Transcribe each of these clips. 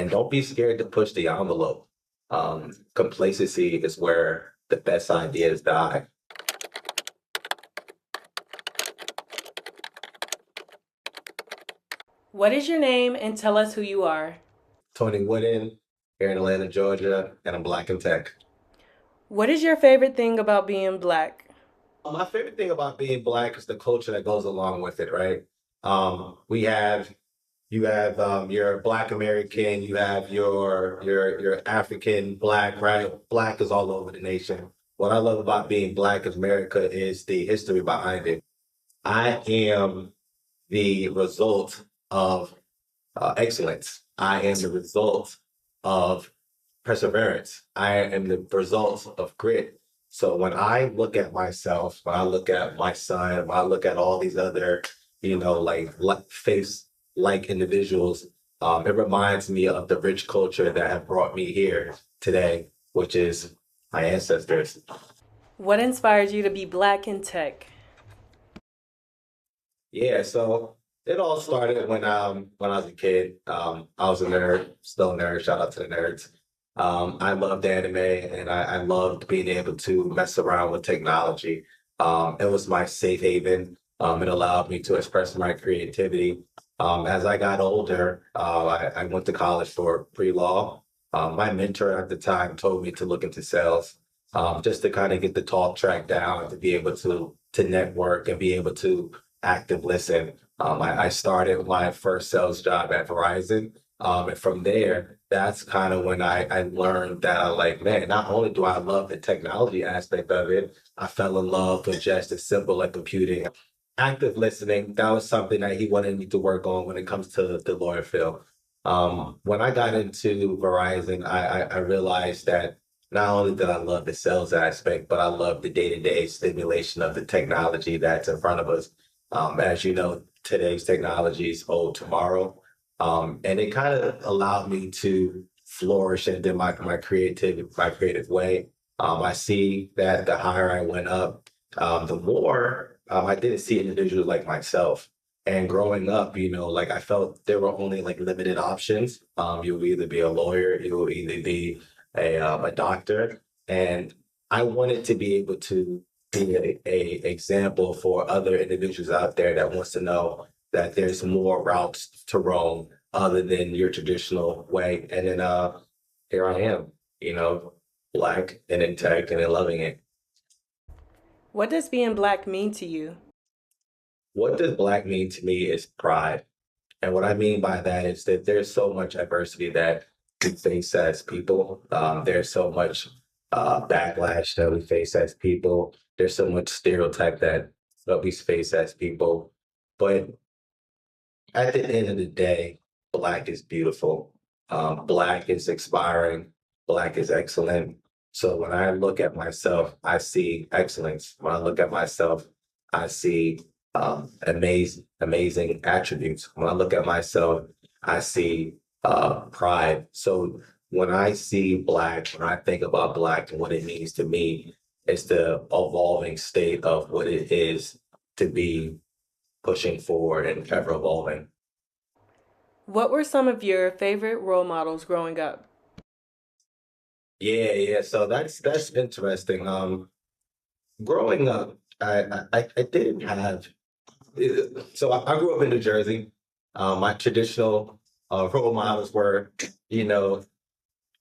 and don't be scared to push the envelope. Complacency is where the best ideas die. What is your name and tell us who you are? Tony Wooden here in Atlanta, Georgia, and I'm Black in Tech. What is your favorite thing about being black? My favorite thing about being Black is the culture that goes along with it, right? We have You have your Black American, you have your African Black, right? Black is all over the nation. What I love about being Black in America is the history behind it. I am the result of excellence. I am the result of perseverance. I am the result of grit. So when I look at myself, when I look at my son, when I look at all these other, like face like individuals, it reminds me of the rich culture that have brought me here today, which is my ancestors. What inspired you to be black in tech? Yeah, so it all started when I was a kid. I was a nerd, still a nerd. Shout out to the nerds. I loved anime and I loved being able to mess around with technology. It was my safe haven. It allowed me to express my creativity. As I got older, I went to college for pre-law. My mentor at the time told me to look into sales, just to kind of get the talk track down, to be able to network and be able to active listen. I started my first sales job at Verizon. And from there, that's kind of when I learned that I like, man, not only do I love the technology aspect of it, I fell in love with just as simple like computing. Active listening, that was something that he wanted me to work on when it comes to the lawyer field. When I got into Verizon, I realized that not only did I love the sales aspect, but I love the day-to-day stimulation of the technology that's in front of us. As you know, today's technologies hold tomorrow. And it kind of allowed me to flourish into my creative way. I see that the higher I went up, the more I didn't see individuals like myself. And growing up, like I felt there were only like limited options. You will either be a lawyer, you will either be a doctor, and I wanted to be able to be a example for other individuals out there that wants to know that there's more routes to Rome other than your traditional way. And then here I am, you know, Black and in tech and in loving it. What does being black mean to you? What does Black mean to me is pride. And what I mean by that is that there's so much adversity that we face as people. There's so much backlash that we face as people. There's so much stereotype that we face as people. But at the end of the day, Black is beautiful. Black is inspiring. Black is excellent. So when I look at myself, I see excellence. When I look at myself, I see amazing attributes. When I look at myself, I see pride. So when I see Black, when I think about Black and what it means to me, it's the evolving state of what it is to be pushing forward and ever evolving. What were some of your favorite role models growing up? Yeah, yeah. So that's interesting. Growing up, I didn't have. I grew up in New Jersey. My traditional role models were, you know,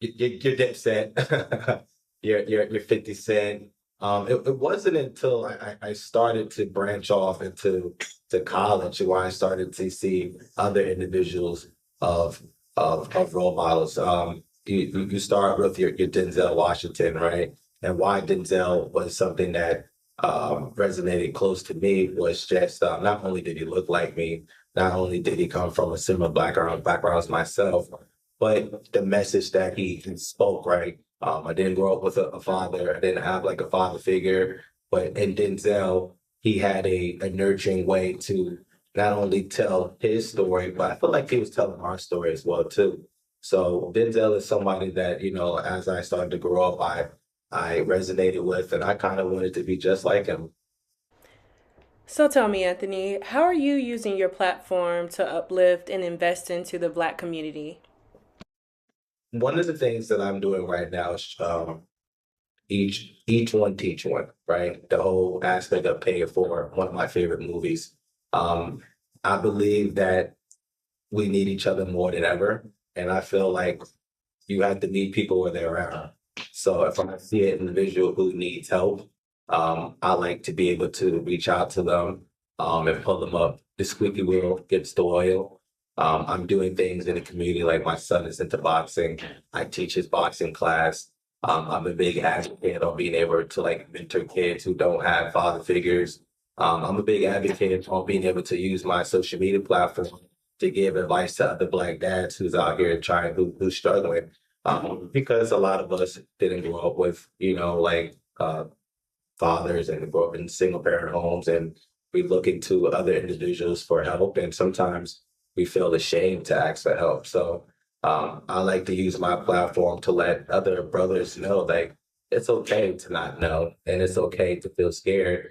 your Dipset, your 50 Cent. It wasn't until I started to branch off into to college where I started to see other individuals of of role models. You start with your Denzel Washington, right? And why Denzel was something that resonated close to me was just not only did he look like me, not only did he come from a similar background as myself, but the message that he spoke, right? I didn't grow up with a father. I didn't have like a father figure, but in Denzel, he had a nurturing way to not only tell his story, but I feel like he was telling our story as well too. So Denzel is somebody that, as I started to grow up, I resonated with, and I kind of wanted to be just like him. So tell me, Anthony, how are you using your platform to uplift and invest into the black community? one of the things that I'm doing right now is each one teach one, right? The whole aspect of paying it forward, one of my favorite movies. Um, I believe that we need each other more than ever. And I feel like you have to meet people where they're at. So if I see an individual who needs help, I like to be able to reach out to them and pull them up. The squeaky wheel gets the oil. I'm doing things in the community, like my son is into boxing. I teach his boxing class. I'm a big advocate on being able to like mentor kids who don't have father figures. I'm a big advocate on being able to use my social media platform to give advice to other Black dads who's out here trying, who's struggling. Because a lot of us didn't grow up with, like fathers and grow up in single parent homes, and we look into other individuals for help, and sometimes we feel ashamed to ask for help. So I like to use my platform to let other brothers know, like, it's okay to not know, and it's okay to feel scared.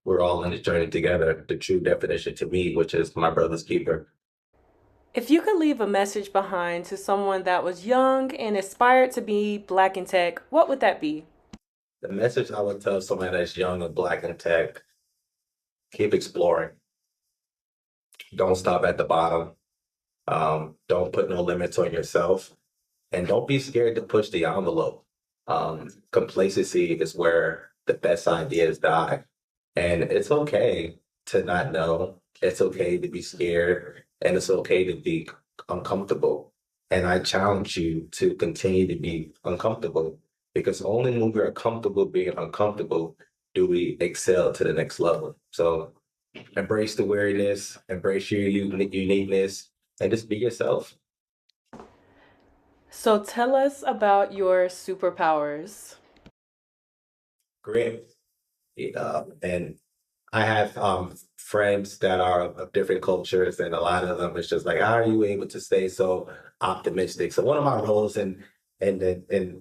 We're all in this journey together. The true definition to me, which is my brother's keeper. If you could leave a message behind to someone that was young and aspired to be Black in tech, what would that be? The message I would tell someone that's young and Black in tech: keep exploring. Don't stop at the bottom. Don't put no limits on yourself, and don't be scared to push the envelope. Complacency is where the best ideas die. And it's okay to not know. It's okay to be scared, and it's okay to be uncomfortable. And I challenge you to continue to be uncomfortable, because only when we're comfortable being uncomfortable do we excel to the next level. So embrace the weariness, embrace your uniqueness, and just be yourself. So tell us about your superpowers. Great. And I have friends that are of different cultures, and a lot of them is just like, how are you able to stay so optimistic? So one of my roles, and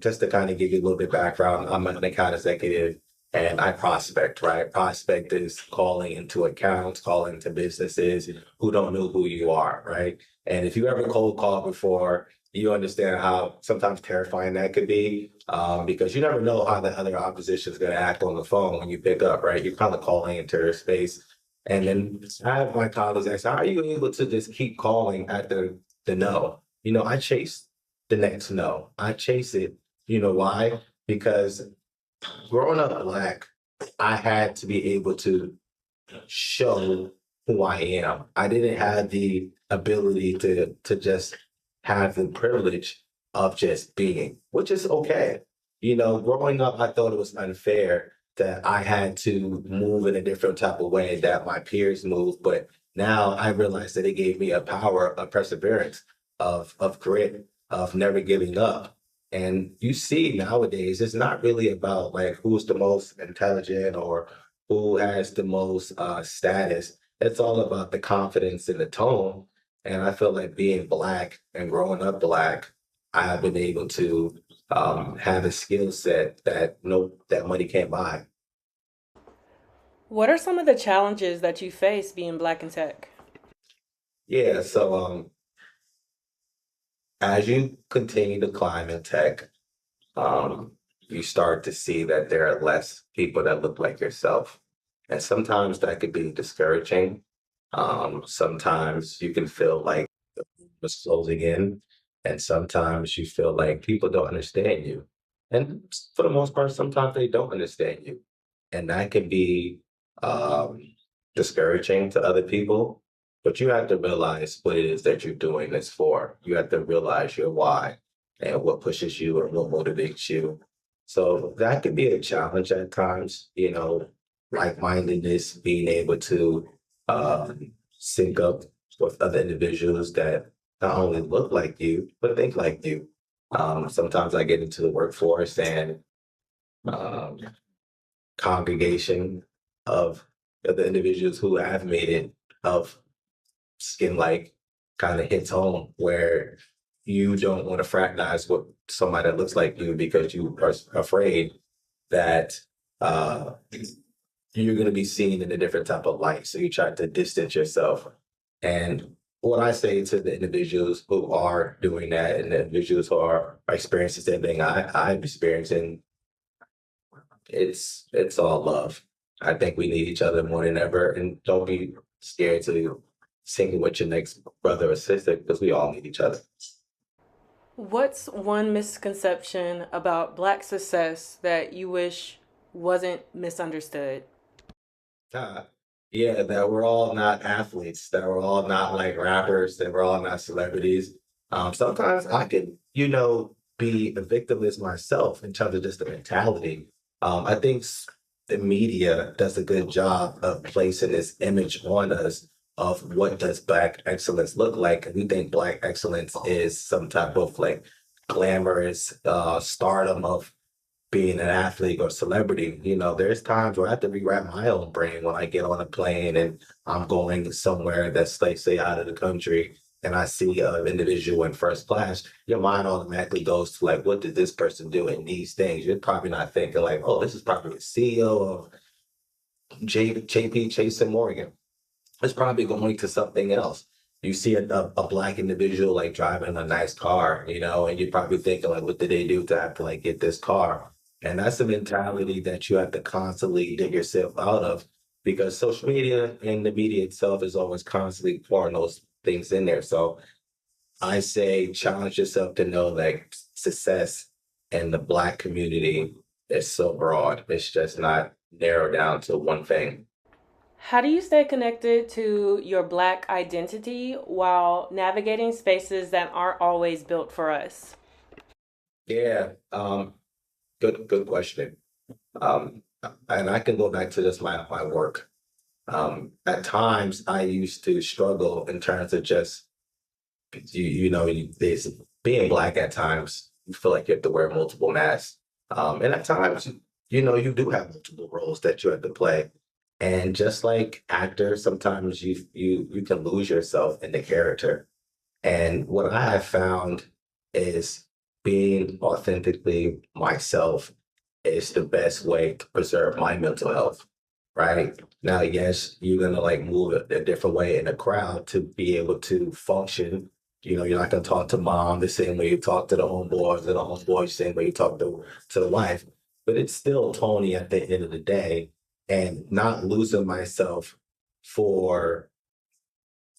just to kind of give you a little bit background, I'm an account executive, and I prospect, right? Prospect is calling into accounts, calling into businesses who don't know who you are, right? And if you ever cold called before, you understand how sometimes terrifying that could be, because you never know how the other opposition is going to act on the phone when you pick up, right? You're kind of calling into their space. And then I have my colleagues ask, how are you able to just keep calling at the no? I chase the next no. I chase it. You know why? Because growing up Black, I had to be able to show who I am. I didn't have the ability to just have the privilege of just being, which is okay. Growing up, I thought it was unfair that I had to move in a different type of way that my peers moved. But now I realize that it gave me a power of perseverance, of grit, of never giving up. And you see nowadays, it's not really about like who's the most intelligent or who has the most status. It's all about the confidence in the tone. And I feel like being Black and growing up Black, I have been able to have a skill set that no that money can't buy. What are some of the challenges that you face being Black in tech? Yeah, so as you continue to climb in tech, um, you start to see that there are less people that look like yourself. And sometimes that could be discouraging. Sometimes you can feel like was closing in, and sometimes you feel like people don't understand you. And for the most part, sometimes they don't understand you. And that can be um, discouraging to other people. But you have to realize what it is that you're doing this for. You have to realize your why and what pushes you and what motivates you. So that can be a challenge at times, like mindedness, being able to sync up with other individuals that not only look like you, but think like you. Sometimes I get into the workforce, and um, congregation of the individuals who have made it of skin like kind of hits home, where you don't want to fraternize with somebody that looks like you because you are afraid that uh, you're going to be seen in a different type of light. So you try to distance yourself. And what I say to the individuals who are doing that and the individuals who are experiencing the same thing I'm experiencing, it's all love. I think we need each other more than ever, and don't be scared to sing with your next brother or sister because we all need each other. What's one misconception about Black success that you wish wasn't misunderstood? Uh, yeah, that we're all not athletes, that we're all not like rappers, that we're all not celebrities. Sometimes I can, be a victimless myself in terms of just the mentality. I think the media does a good job of placing this image on us of what does Black excellence look like. And we think Black excellence is some type of like glamorous stardom of being an athlete or celebrity. There's times where I have to rewrap my own brain when I get on a plane and I'm going somewhere that's like say out of the country and I see an individual in first class, your mind automatically goes to like, what did this person do in these things? You're probably not thinking like, oh, this is probably the CEO of JP Chase and Morgan. It's probably going to something else. You see a Black individual like driving a nice car, and you're probably thinking like, what did they do to have to like get this car? And that's a mentality that you have to constantly dig yourself out of because social media and the media itself is always constantly pouring those things in there. So I say challenge yourself to know that success in the Black community is so broad. It's just not narrowed down to one thing. How do you stay connected to your Black identity while navigating spaces that aren't always built for us? Yeah, good question. Um, and I can go back to just my work. At times, I used to struggle in terms of just there's being Black. At times, you feel like you have to wear multiple masks, and at times, you do have multiple roles that you have to play. And just like actors, sometimes you can lose yourself in the character. And what I have found is being authentically myself is the best way to preserve my mental health. Right now, yes, you're gonna like move a different way in a crowd to be able to function. You're not gonna talk to mom the same way you talk to the homeboys, or the homeboys the same way you talk to the wife. But it's still Tony at the end of the day, and not losing myself for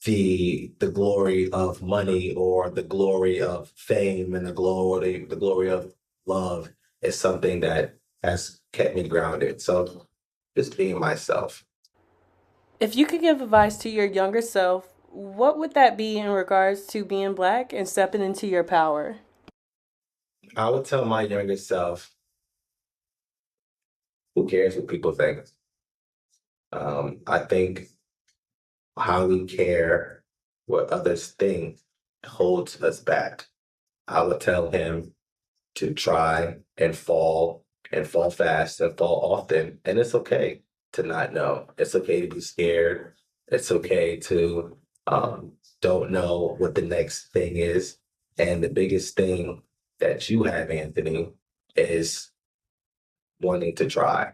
the glory of money or the glory of fame and the glory of love is something that has kept me grounded. So just being myself. If you could give advice to your younger self, what would that be in regards to being Black and stepping into your power? I would tell my younger self, who cares what people think? I think how we care what others think holds us back. I would tell him to try and fall fast and fall often. And it's okay to not know. It's okay to be scared. It's okay to don't know what the next thing is. And the biggest thing that you have, Anthony, is wanting to try.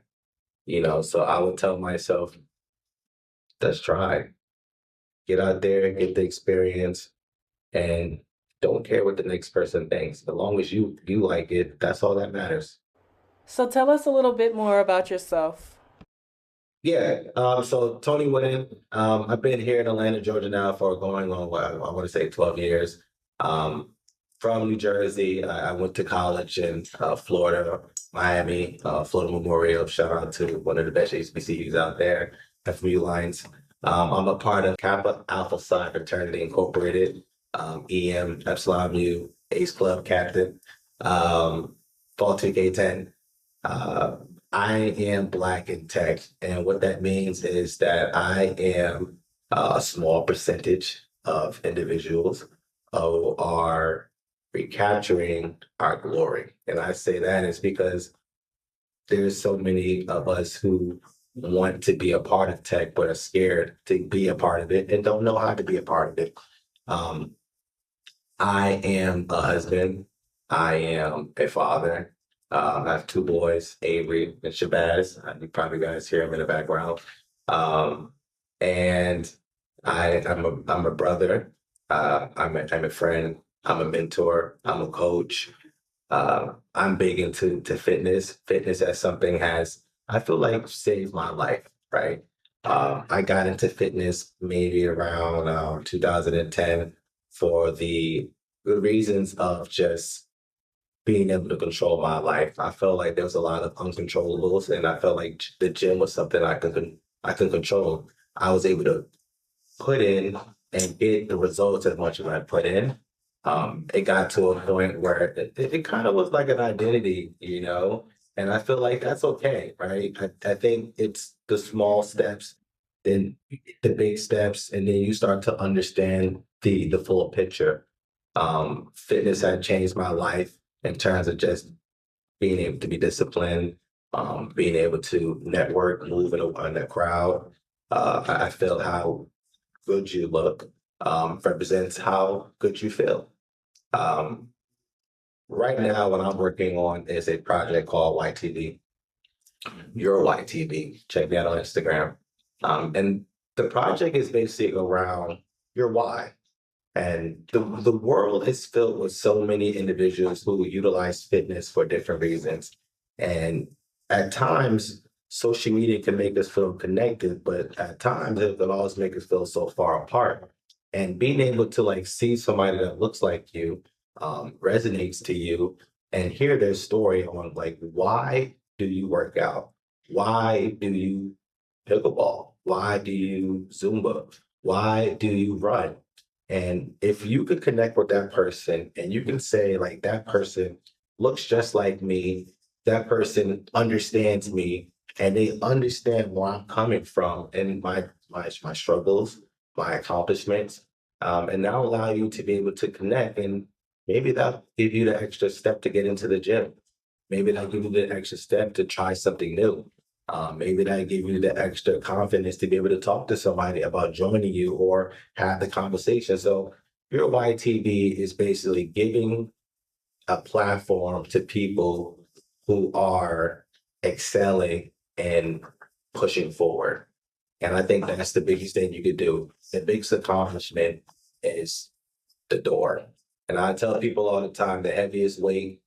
So I would tell myself, let's try. Get out there, get the experience, and don't care what the next person thinks. As long as you like it, that's all that matters. So tell us a little bit more about yourself. Yeah. So Tony Wynn, I've been here in Atlanta, Georgia now for going on what I want to say 12 years. Um, from New Jersey, I went to college in Florida, Miami, Florida Memorial. Shout out to one of the best HBCUs out there, FMU Lines. I'm a part of Kappa Alpha Psi Fraternity Incorporated, EM, Epsilon Mu, Ace Club captain, Fall 2K10. Uh, I am Black in tech, and what that means is that I am a small percentage of individuals who are recapturing our glory. And I say that is because there's so many of us who want to be a part of tech, but are scared to be a part of it and don't know how to be a part of it. Um, I am a husband. I am a father. I have two boys, Avery and Shabazz. You probably guys hear them in the background. Um, and I'm a brother. I'm a friend. I'm a mentor. I'm a coach. I'm big into fitness. Fitness as something has, I feel like, saved my life, right? I got into fitness maybe around 2010 for the reasons of just being able to control my life. I felt like there was a lot of uncontrollables, and I felt like the gym was something I could control. I was able to put in and get the results as much as I put in. It got to a point where it kind of was like an identity, and I feel like that's okay, right? I think it's the small steps, then the big steps, and then you start to understand the full picture. Fitness had changed my life in terms of just being able to be disciplined, being able to network, move in a crowd. I feel how good you look represents how good you feel. Um, right now, what I'm working on is a project called YTV, Your YTV. Check me out on Instagram. And the project is basically around your why. And the world is filled with so many individuals who utilize fitness for different reasons. And at times, social media can make us feel connected, but at times it can also make us feel so far apart. And being able to like see somebody that looks like you resonates to you and hear their story on like why do you work out? Why do you pickleball? Why do you Zumba? Why do you run? And if you could connect with that person and you can say, like, that person looks just like me, that person understands me, and they understand where I'm coming from and my struggles, my accomplishments, and that'll allow you to be able to connect. And maybe that'll give you the extra step to get into the gym. Maybe that'll give you the extra step to try something new. Maybe that give you the extra confidence to be able to talk to somebody about joining you or have the conversation. So your YTV is basically giving a platform to people who are excelling and pushing forward. And I think that's the biggest thing you could do. The biggest accomplishment is the door. And I tell people all the time the heaviest weight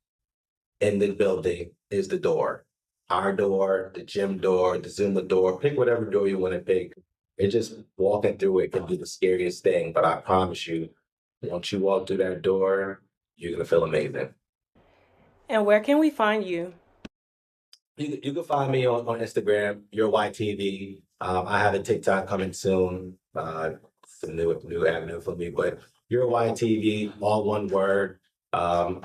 in the building is the door. Our door, the gym door, the Zuma door, pick whatever door you want to pick. It's just walking through it can be the scariest thing, but I promise you, once you walk through that door, you're gonna feel amazing. And where can we find you? You can find me on Instagram, your YTV. I have a TikTok coming soon. It's a new avenue for me, but your YTV, all one word. Um,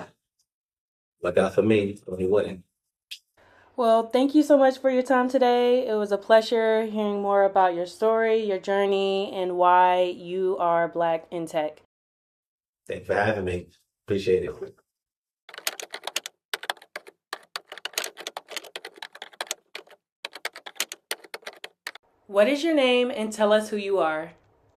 look out for me when you wouldn't. Well, thank you so much for your time today. It was a pleasure hearing more about your story, your journey, and why you are Black in tech. Thanks for having me. Appreciate it. What is your name and tell us who you are?